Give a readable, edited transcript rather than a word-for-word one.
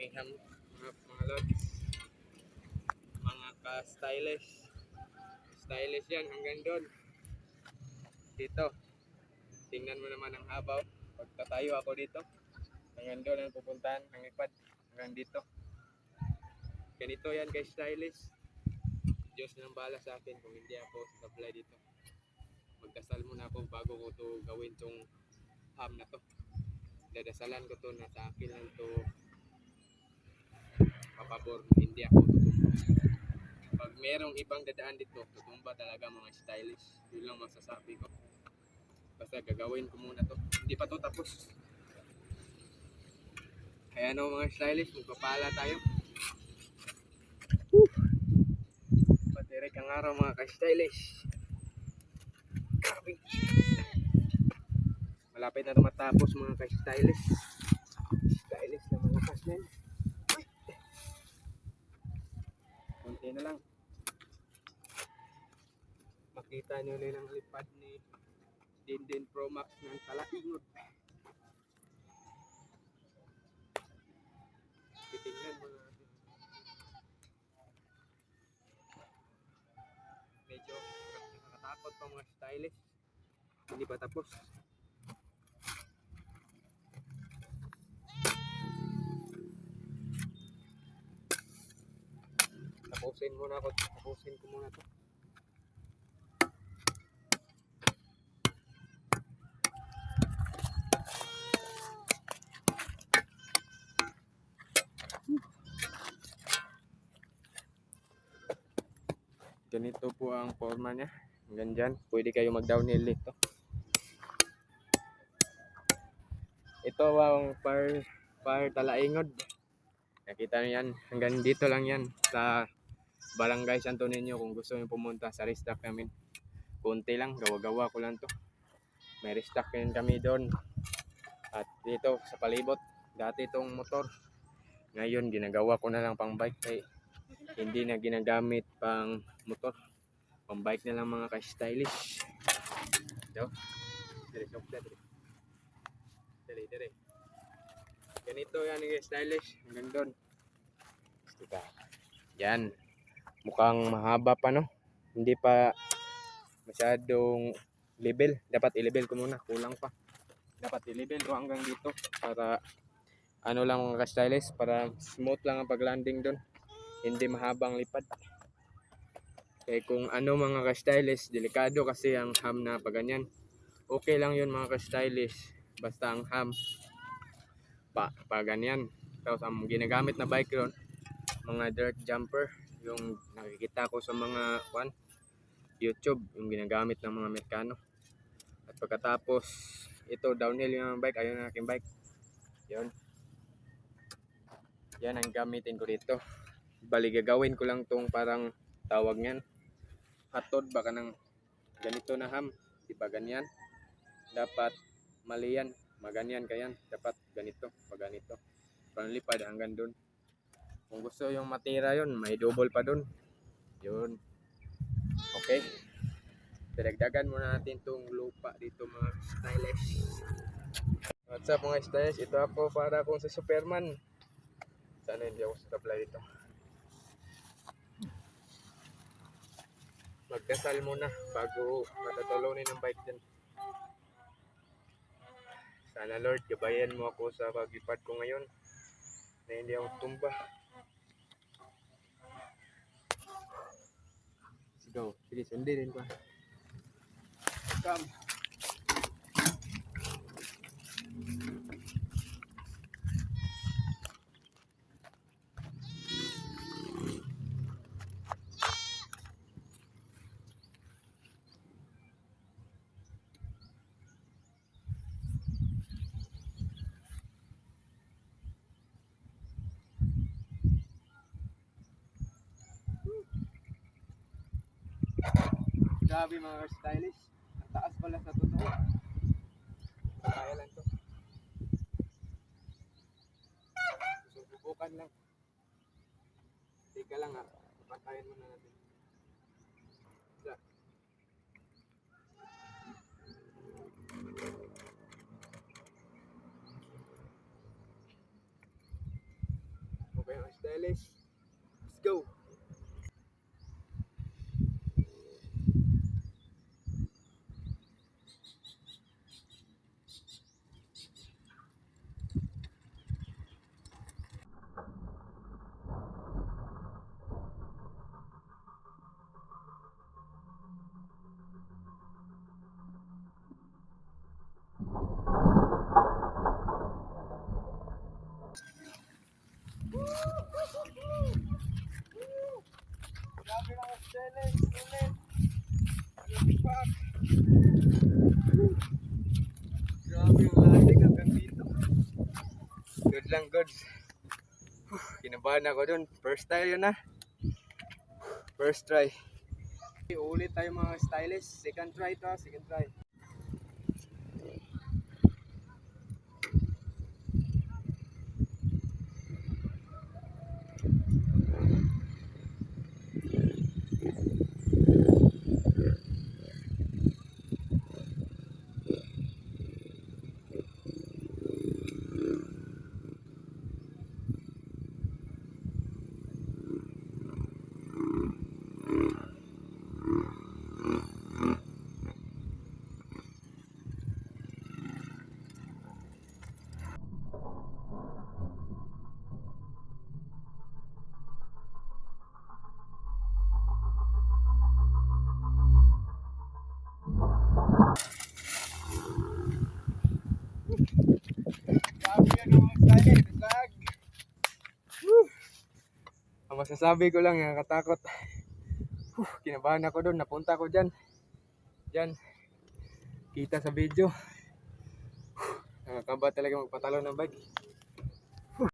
aking ham, mga lods, mga ka-stylish. Stylish yan hanggang doon. Dito, tingnan mo naman ang habaw. Pagtatayo ako dito, hanggang doon ang pupuntahan ng lipad. Hanggang dito. Ganito yan guys, stylish. Diyos nang bala sa akin kung hindi ako supply dito. Magdasal muna ako bago ko to gawin tong ham na to. Dadasalan ko to na sa akin lang to papabor, hindi ako tutumba. Pag merong ibang dadaan dito, tutumba talaga mga stylish. Yun lang masasabi ko. Basta gagawin ko muna to. Hindi pa to tapos. Kaya no mga stylish, magpapala tayo. Patirek ang araw mga ka-stylish. Grabe. Malapit na matapos mga ka-stylish. Stylish na mga kasmen. Kunti na lang. Makita nyo na ang lipad ni Dindin Pro Max ng Talaingod. Titingnan mo natin. Medyo nakakatakot pa mga stylish. Hindi pa tapos. Tapusin ko muna to. Ganito po ang forma niya. Hanggang dyan. Pwede kayo mag-downhill dito. Ito ang par Talaingod. Nakita nyo yan. Hanggang dito lang yan. Sa Barangay Santo Niño kung gusto nyo pumunta sa restock namin. Kunti lang. Gawa-gawa ko lang to. May restock din kami doon. At dito sa palibot. Dati itong motor. Ngayon ginagawa ko na lang pang bike. Hindi na ginagamit pang motor. Pang bike na lang mga ka-stylish. Ito. Dire. Ganito yan yung stylish. Hanggang doon. Diba? Yan. Mukhang mahaba pa no. Hindi pa masyadong level. Dapat i-level ko muna. Kulang pa. Dapat i-level ko hanggang dito. Para ano lang mga ka-stylish. Para smooth lang ang pag-landing doon. Hindi mahabang lipad. Kaya kung ano mga ka-stylish, delikado kasi ang ham na pag ganyan. Okay lang yun mga ka-stylish. Basta ang ham pa ganyan. Tapos ang ginagamit na bike ron, mga dirt jumper. Yung nakikita ko sa mga YouTube, yung ginagamit ng mga Amerikano. At pagkatapos, ito downhill yung bike. Ayun ang aking bike. Yun. Yan ang gamitin ko dito. Bali gagawin ko lang tong parang tawag niyan hatod baka ng ganito na ham, di ba ganyan? Dapat mali yan, maganyan ka yan, dapat ganito, pag ganito panlipad hanggang dun. Kung gusto yung matira yun, may double pa dun yun. Okay, pinagdagan muna natin tong lupa dito mga stylish. What's up mga stylish, ito ako para kung sa Superman. Sana hindi ako sa tabla dito. Magdasal muna bago matatalunin ang bike din. Sana Lord, gabayan mo ako sa paglipad ko ngayon na hindi ako tumba. Go, sige, sundin ko. Come. Grabe mga stylish. Ang taas pala sa totoo. Kaya lang to. Susubukan lang. Tika lang ha. Patayin muna natin. Isa. Grabe ang stylish. Let's go! Grabe ang stylish. Ulit. Fuck. Grabe yung latig hanggang dito. Good lang, good. Kinabahan ako dun. First try yun na. First try. Ulit tayo mga stylish. Second try to, second try. Grabe yan mga stylish. Lag. Ang masasabi ko lang, nakakatakot. Kinabahan ako doon, napunta ko dyan. Dyan. Kita sa video. Nakakaba talaga magpatalo ng bike.